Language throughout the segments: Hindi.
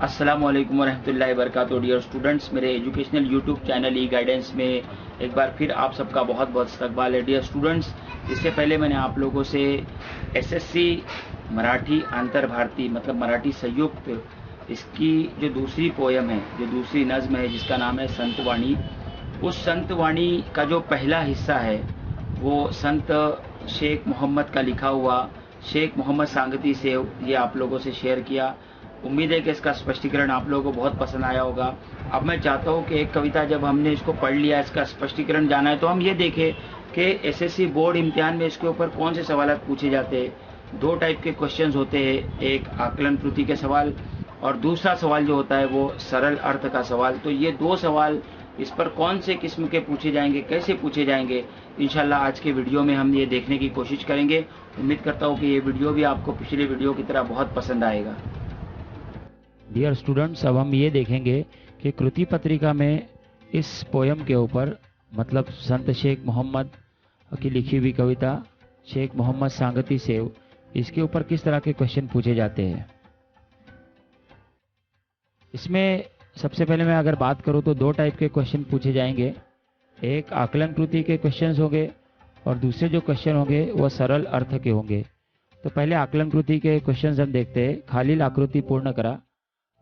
अस्सलामुअलैकुम वरहमतुल्लाहि वबरकातुहू। डियर स्टूडेंट्स, मेरे एजुकेशनल यूट्यूब चैनल ई गाइडेंस में एक बार फिर आप सबका बहुत बहुत इस्तकबाल है। डियर स्टूडेंट्स, इससे पहले मैंने आप लोगों से एसएससी मराठी अंतर भारती मतलब मराठी संयुक्त, इसकी जो दूसरी पोयम है, जो दूसरी नज़्म है जिसका नाम है संतवाणी, उस संतवाणी का जो पहला हिस्सा है वो संत शेख मोहम्मद का लिखा हुआ शेख मोहम्मद सांगती से ये आप लोगों से शेयर किया। उम्मीद है कि इसका स्पष्टीकरण आप लोगों को बहुत पसंद आया होगा। अब मैं चाहता हूँ कि एक कविता जब हमने इसको पढ़ लिया, इसका स्पष्टीकरण जाना है, तो हम ये देखें कि एसएससी बोर्ड इम्तिहान में इसके ऊपर कौन से सवाल पूछे जाते हैं। दो टाइप के क्वेश्चंस होते हैं, एक आकलन कृति के सवाल और दूसरा सवाल जो होता है वो सरल अर्थ का सवाल। तो ये दो सवाल इस पर कौन से किस्म के पूछे जाएंगे, कैसे पूछे जाएंगे, इंशाल्लाह आज के वीडियो में हम ये देखने की कोशिश करेंगे। उम्मीद करता हूँ कि ये वीडियो भी आपको पिछले वीडियो की तरह बहुत पसंद आएगा। डियर स्टूडेंट्स, अब हम ये देखेंगे कि कृति पत्रिका में इस पोयम के ऊपर मतलब संत शेख मोहम्मद की लिखी हुई कविता शेख मोहम्मद सांगती सेव, इसके ऊपर किस तरह के क्वेश्चन पूछे जाते हैं। इसमें सबसे पहले मैं अगर बात करूं तो दो टाइप के क्वेश्चन पूछे जाएंगे। एक आकलन कृति के क्वेश्चंस होंगे और दूसरे जो क्वेश्चन होंगे वो सरल अर्थ के होंगे। तो पहले आकलन कृति के क्वेश्चंस हम देखते हैं। खालील आकृति पूर्ण करा,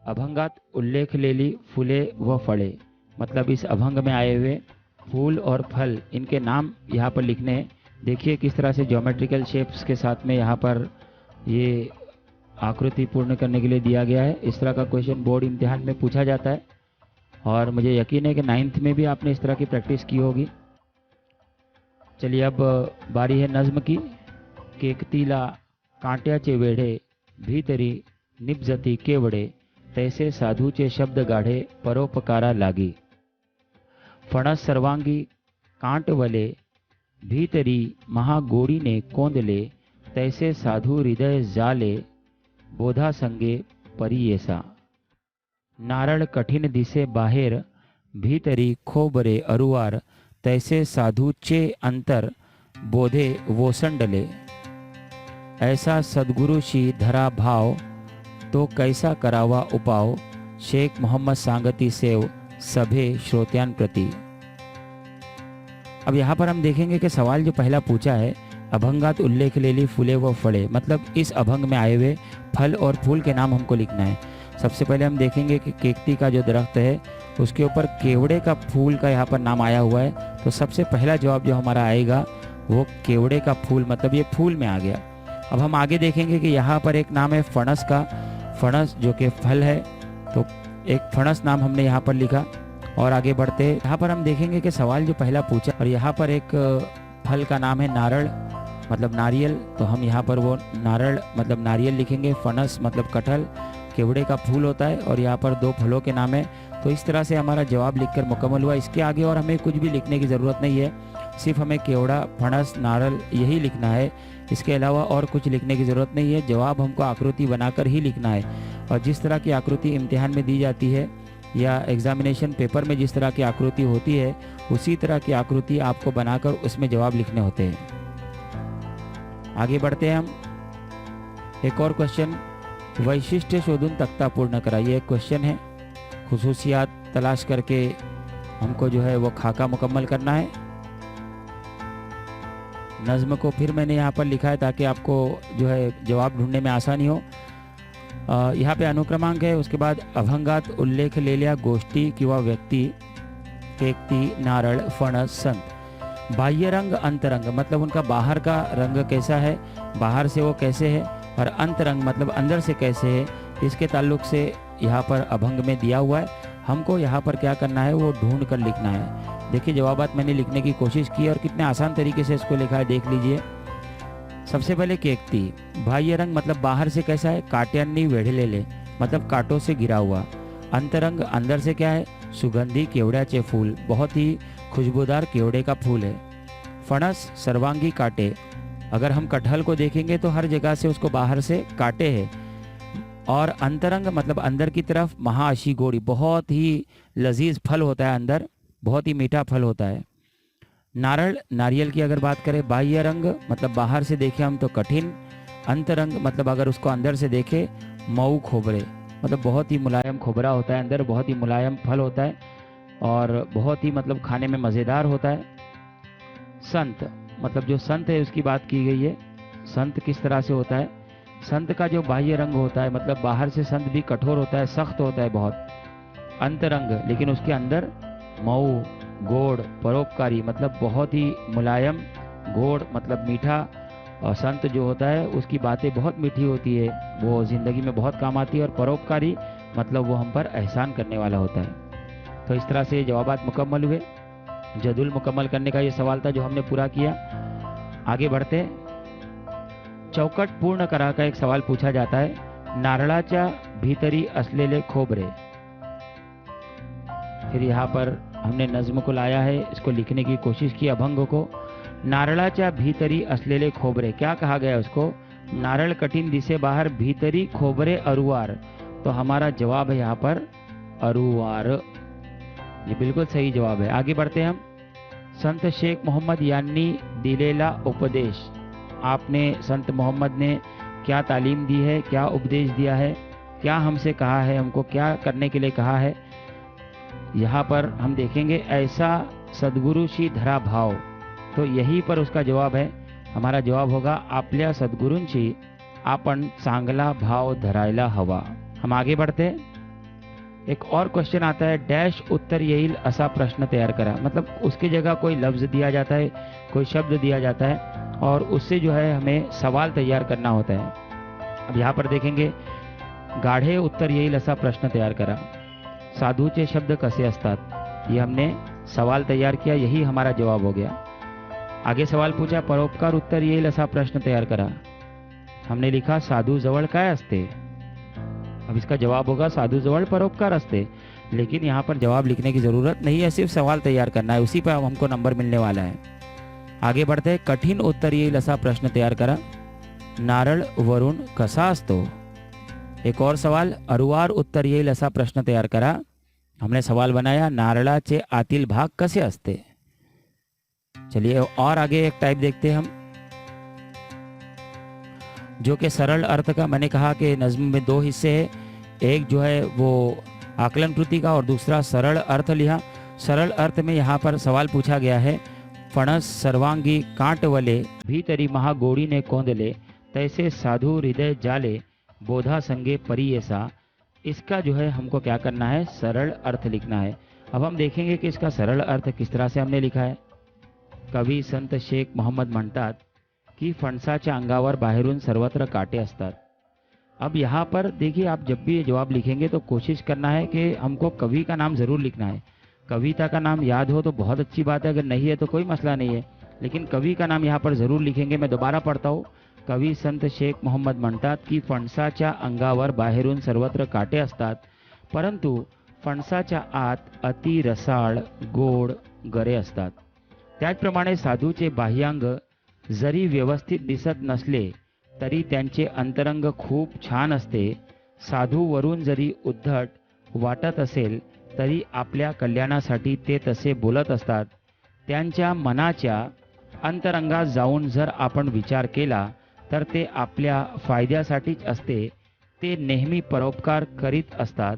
अभंगात उल्लेख लेली फूले व फड़े, मतलब इस अभंग में आए हुए फूल और फल, इनके नाम यहाँ पर लिखने हैं। देखिए किस तरह से ज्योमेट्रिकल शेप्स के साथ में यहाँ पर ये आकृति पूर्ण करने के लिए दिया गया है। इस तरह का क्वेश्चन बोर्ड इम्तिहान में पूछा जाता है और मुझे यकीन है कि 9th में भी आपने इस तरह की प्रैक्टिस की होगी। चलिए अब बारी है नज्म की। केकतीला कांट्याचे वेढे, भीतरी निपजती केवडे, तैसे साधूचे शब्द गाढे, परोपकारा लागी। फणस सर्वांगी कांटवले, भीतरी महागोडीने कोंदले, तैसे साधू हृदय जाले, बोधा संगे परियेसा। नारळ कठीण दिसे बाहेर, भीतरी खोबरे अरुवार, तैसे साधूचे अंतर बोधे वोसंडले। ऐसा सद्गुरुशी धरा भाव, तो कैसा करावा उपाव, शेख मोहम्मद सांगती सेव सभे श्रोत्यान प्रति। अब यहाँ पर हम देखेंगे कि सवाल जो पहला पूछा है, अभंगात उल्लेख लेली फूले व फड़े, मतलब इस अभंग में आए हुए फल और फूल के नाम हमको लिखना है। सबसे पहले हम देखेंगे कि केकती का जो दरख्त है उसके ऊपर केवड़े का फूल का यहाँ पर नाम आया हुआ है। तो सबसे पहला जवाब जो हमारा आएगा वो केवड़े का फूल, मतलब ये फूल में आ गया। अब हम आगे देखेंगे कि यहाँ पर एक नाम है फणस का, फणस जो कि फल है, तो एक फणस नाम हमने यहाँ पर लिखा। और आगे बढ़ते यहाँ पर हम देखेंगे कि सवाल जो पहला पूछा और यहाँ पर एक फल का नाम है नारळ मतलब नारियल, तो हम यहाँ पर वो नारळ मतलब नारियल लिखेंगे। फणस मतलब कटहल, केवड़े का फूल होता है और यहाँ पर दो फलों के नाम है। तो इस तरह से हमारा जवाब लिखकर मुकम्मल हुआ। इसके आगे और हमें कुछ भी लिखने की ज़रूरत नहीं है, सिर्फ हमें केवड़ा, फणस, नारळ यही लिखना है। इसके अलावा और कुछ लिखने की ज़रूरत नहीं है। जवाब हमको आकृति बनाकर ही लिखना है और जिस तरह की आकृति इम्तिहान में दी जाती है या एग्जामिनेशन पेपर में जिस तरह की आकृति होती है उसी तरह की आकृति आपको बनाकर उसमें जवाब लिखने होते हैं। आगे बढ़ते हैं हम। एक और क्वेश्चन, वैशिष्ट्य शोधून तख्ता पूर्ण करा, ये एक क्वेश्चन है। खुसूसियात तलाश करके हमको जो है वो खाका मुकम्मल करना है। नज्म को फिर मैंने यहाँ पर लिखा है ताकि आपको जो है जवाब ढूंढने में आसानी हो। यहाँ पे अनुक्रमांक है, उसके बाद अभंगात उल्लेख ले लिया गोष्ठी किंवा व्यक्ति, केकती, नारळ, फणस, संत। बाह्य रंग अंतरंग मतलब उनका बाहर का रंग कैसा है, बाहर से वो कैसे है, और अंतरंग मतलब अंदर से कैसे है, इसके ताल्लुक से यहाँ पर अभंग में दिया हुआ है। हमको यहाँ पर क्या करना है वो ढूंढ कर लिखना है। देखिए जवाबात मैंने लिखने की कोशिश की और कितने आसान तरीके से इसको लिखा है, देख लीजिए। सबसे पहले केकती, बाह्य रंग मतलब बाहर से कैसा है, काट्यांनी वेढलेले मतलब कांटों से घिरा हुआ। अंतरंग अंदर से क्या है, सुगंधी केवड्याचे फूल, बहुत ही खुशबूदार केवड़े का फूल है। फणस सर्वांगी काटे, अगर हम कटहल को देखेंगे तो हर जगह से उसको बाहर से काटे हैं। और अंतरंग मतलब अंदर की तरफ महाअशी गोड़ी, बहुत ही लजीज फल होता है, अंदर बहुत ही मीठा फल होता है। नारळ नारियल की अगर बात करें, बाह्य रंग मतलब बाहर से देखें हम तो कठिन, अंतरंग मतलब अगर उसको अंदर से देखें मऊ खोबरे, मतलब बहुत ही मुलायम खोबरा होता है, अंदर बहुत ही मुलायम फल होता है और बहुत ही मतलब खाने में मज़ेदार होता है। संत, मतलब जो संत है उसकी बात की गई है। संत किस तरह से होता है? संत का जो बाह्य रंग होता है, मतलब बाहर से संत भी कठोर होता है, सख्त होता है बहुत, अंतरंग, लेकिन उसके अंदर मऊ, गोड़, परोपकारी, मतलब बहुत ही मुलायम, गोड़ मतलब मीठा, और संत जो होता है उसकी बातें बहुत मीठी होती है, वो ज़िंदगी में बहुत काम आती है, और परोपकारी मतलब वो हम पर एहसान करने वाला होता है। तो इस तरह से जवाबात मुकम्मल हुए। जदुल मुकम्मल करने का ये सवाल था जो हमने पूरा किया। आगे बढ़ते, चौकट पूर्ण करा का एक सवाल पूछा जाता है, नारळाच्या भीतरी असलेले खोबरे। फिर यहाँ पर हमने नज्म को लाया है, इसको लिखने की कोशिश की, अभंग को। नारळाच्या भीतरी असलेले खोबरे, क्या कहा गया उसको? नारळ कठिन दिसे बाहर, भीतरी खोबरे अरुवार। तो हमारा जवाब है यहाँ पर अरुवार, ये बिल्कुल सही जवाब है। आगे बढ़ते हैं हम। संत शेख मोहम्मद यांनी दिलेला उपदेश, आपने संत मोहम्मद ने क्या तालीम दी है, क्या उपदेश दिया है, क्या हमसे कहा है, हमको क्या करने के लिए कहा है? यहाँ पर हम देखेंगे, ऐसा सद्गुरुशी धरा भाव, तो यही पर उसका जवाब है। हमारा जवाब होगा, आपल्या सद्गुरूंची आपण चांगला भाव धरायला हवा। हम आगे बढ़ते, एक और क्वेश्चन आता है, डैश उत्तर येईल असा प्रश्न तैयार करा। मतलब उसकी जगह कोई लफ्ज दिया जाता है, कोई शब्द दिया जाता है और उससे जो है हमें सवाल तैयार करना होता है। अब यहाँ पर देखेंगे, गाढ़े उत्तर येईल असा प्रश्न तैयार करा, साधूचे शब्द कसे असतात, ये हमने सवाल तैयार किया, यही हमारा जवाब हो गया। आगे सवाल पूछा, परोपकार उत्तर येईल असा प्रश्न तैयार करा, हमने लिखा साधू जवळ काय असते। अब इसका जवाब होगा, साधू जवळ परोपकार असते, लेकिन यहाँ पर जवाब लिखने की जरूरत नहीं है, सिर्फ सवाल तैयार करना है, उसी पर हमको नंबर मिलने वाला है। आगे बढ़ते हैं, कठीण उत्तर येईल असा प्रश्न तैयार करा, नारळ वरून कसा असतो। एक और सवाल, अरुवार उत्तर येईल असा प्रश्न तैयार करा, हमने सवाल बनाया, नारळाचे आतील भाग कसे असते। चलिए और आगे एक टाइप देखते हैं हम, जो कि सरल अर्थ का। मैंने कहा कि नज्म में दो हिस्से हैं, एक जो है वो आकलन कृति का और दूसरा सरल अर्थ लिहा। सरल अर्थ में यहाँ पर सवाल पूछा गया है, फणस सर्वांगी कांटवले, भीतरी महागोड़ी ने कोंदले, तैसे साधु हृदय जाले, बोधा संगे परियसा। इसका जो है हमको क्या करना है, सरल अर्थ लिखना है। अब हम देखेंगे कि इसका सरल अर्थ किस तरह से हमने लिखा है। कवी संत शेख मोहम्मद म्हणतात की फणसाच्या अंगावर बाहेरून सर्वत्र काटे असतात। अब यहाँ पर देखिए, आप जब भी ये जवाब लिखेंगे तो कोशिश करना है कि हमको कवि का नाम जरूर लिखना है। कविता का नाम याद हो तो बहुत अच्छी बात है, अगर नहीं है तो कोई मसला नहीं है, लेकिन कवि का नाम यहाँ पर जरूर लिखेंगे। मैं दोबारा पढ़ता हूँ, कवी संत शेख मोहम्मद म्हणतात की फणसाच्या अंगावर बाहेरून सर्वत्र काटे असतात, परंतु फणसाच्या आत अति रसाळ गोड गरे असतात। त्याचप्रमाणे साधूचे बाह्यांग जरी व्यवस्थित दिसत नसले तरी त्यांचे अंतरंग खूप छान असते। साधू वरून जरी उद्धट वाटत असेल तरी आपल्या कल्याणासाठी ते तसे बोलत असतात। त्यांच्या मनाच्या अंतरंगात जाऊन जर आपण विचार केला तर ते आपल्या फायद्यासाठीच असते। ते नेहमी परोपकार करीत असतात,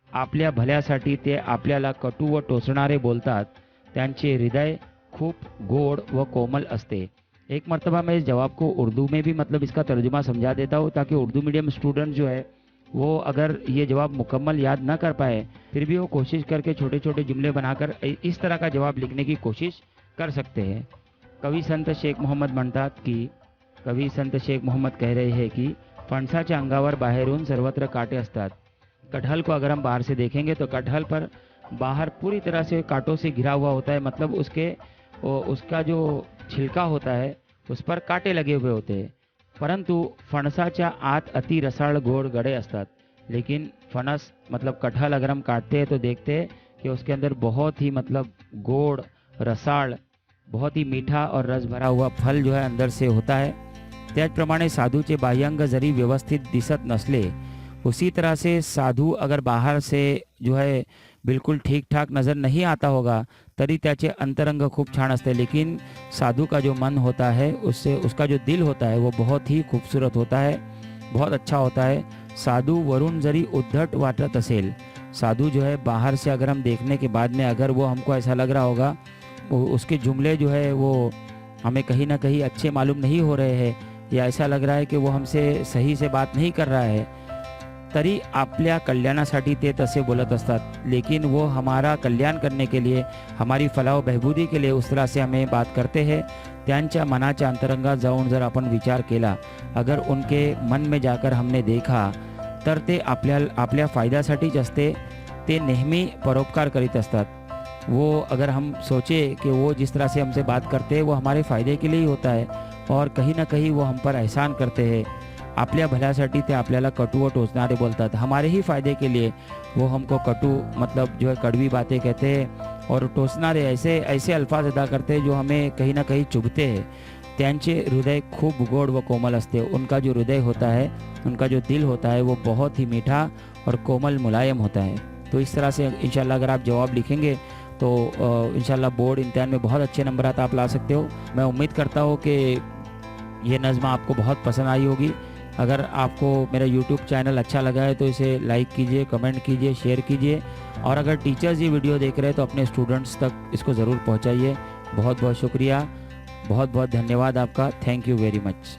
आपल्या भल्यासाठी ते आपल्याला कटू व टोचणारे बोलतात। त्यांचे हृदय खूब गोड़ व कोमल असते। एक मरतबा मैं इस जवाब को उर्दू में भी मतलब इसका तर्जुमा समझा देता हूँ, ताकि उर्दू मीडियम स्टूडेंट जो है वो अगर ये जवाब मुकम्मल याद ना कर पाए फिर भी वो कोशिश करके छोटे छोटे जुमले बनाकर इस तरह का जवाब लिखने की कोशिश कर सकते हैं। कवि संत शेख मोहम्मद म्हणतात की, कवि संत शेख मोहम्मद कह रहे हैं कि फणसाच्या अंगावर बाहेरून सर्वत्र काटे असतात। कटहल को अगर हम बाहर से देखेंगे तो कटहल पर बाहर पूरी तरह से कांटों से घिरा हुआ होता है, मतलब उसका जो छिलका होता है उस पर कांटे लगे हुए होते हैं। परंतु फणसाच्या आत अति रसाळ गोड गड़े असतात। लेकिन फणस मतलब कटहल अगर हम काटते हैं तो देखते हैं कि उसके अंदर बहुत ही मतलब गोड़ रसाळ, बहुत ही मीठा और रस भरा हुआ फल जो है अंदर से होता है। त्याचप्रमाणे साधूचे बाह्यांग जरी व्यवस्थित दिसत नसले, उसी तरह से साधु अगर बाहर से जो है बिल्कुल ठीक ठाक नज़र नहीं आता होगा तरी त्याचे अंतरंग खूब छान असते। लेकिन साधु का जो मन होता है उससे उसका जो दिल होता है वो बहुत ही खूबसूरत होता है, बहुत अच्छा होता है। साधू वरून जरी उद्धट वाटत असेल, साधु जो है बाहर से अगर हम देखने के बाद में अगर वो हमको ऐसा लग रहा होगा, उसके जुमले जो है वो हमें कहीं ना कहीं अच्छे मालूम नहीं हो रहे हैं, या ऐसा लग रहा है की वो हमसे सही से बात नहीं कर रहा है, तरी आपल्या कल्याणासाठी ते तसे बोलत असतात, लेकिन वो हमारा कल्याण करने के लिए, हमारी फलाह बहबूदी के लिए उस तरह से हमें बात करते हैं। त्यांच्या मनाच्या अंतरंगात जाऊन जर आपण विचार केला, अगर उनके मन में जाकर हमने देखा, तर ते आपल्या फायद्यासाठीच असते। ते नेहमी परोपकार करीत असतात। वो अगर हम सोचे कि वो जिस तरह से हमसे बात करते हैं वो हमारे फ़ायदे के लिए ही होता है, और कहीं ना कहीं वो हम पर एहसान करते हैं। आपल्या भल्यासाठी ते आपल्याला कटू व टोचणारे बोलतात, हमारे ही फ़ायदे के लिए वो हमको कटू मतलब जो है कड़वी बातें कहते हैं, और टोचणारे ऐसे अल्फाज अदा करते हैं जो हमें कहीं ना कहीं चुभते हैं। त्यांचे हृदय खूब गोड व कोमल असते। उनका जो हृदय होता है, उनका जो दिल होता है वो बहुत ही मीठा और कोमल मुलायम होता है। तो इस तरह से इंशाल्लाह अगर आप जवाब लिखेंगे तो इंशाल्लाह बोर्ड इम्तिहान में बहुत अच्छे नंबरात आप ला सकते हो। मैं उम्मीद करता हूँ कि ये नज़्म आपको बहुत पसंद आई होगी। अगर आपको मेरा यूट्यूब चैनल अच्छा लगा है तो इसे लाइक कीजिए, कमेंट कीजिए, शेयर कीजिए, और अगर टीचर्स ये वीडियो देख रहे हैं तो अपने स्टूडेंट्स तक इसको ज़रूर पहुँचाइए। बहुत बहुत शुक्रिया, बहुत बहुत धन्यवाद आपका। Thank you very much.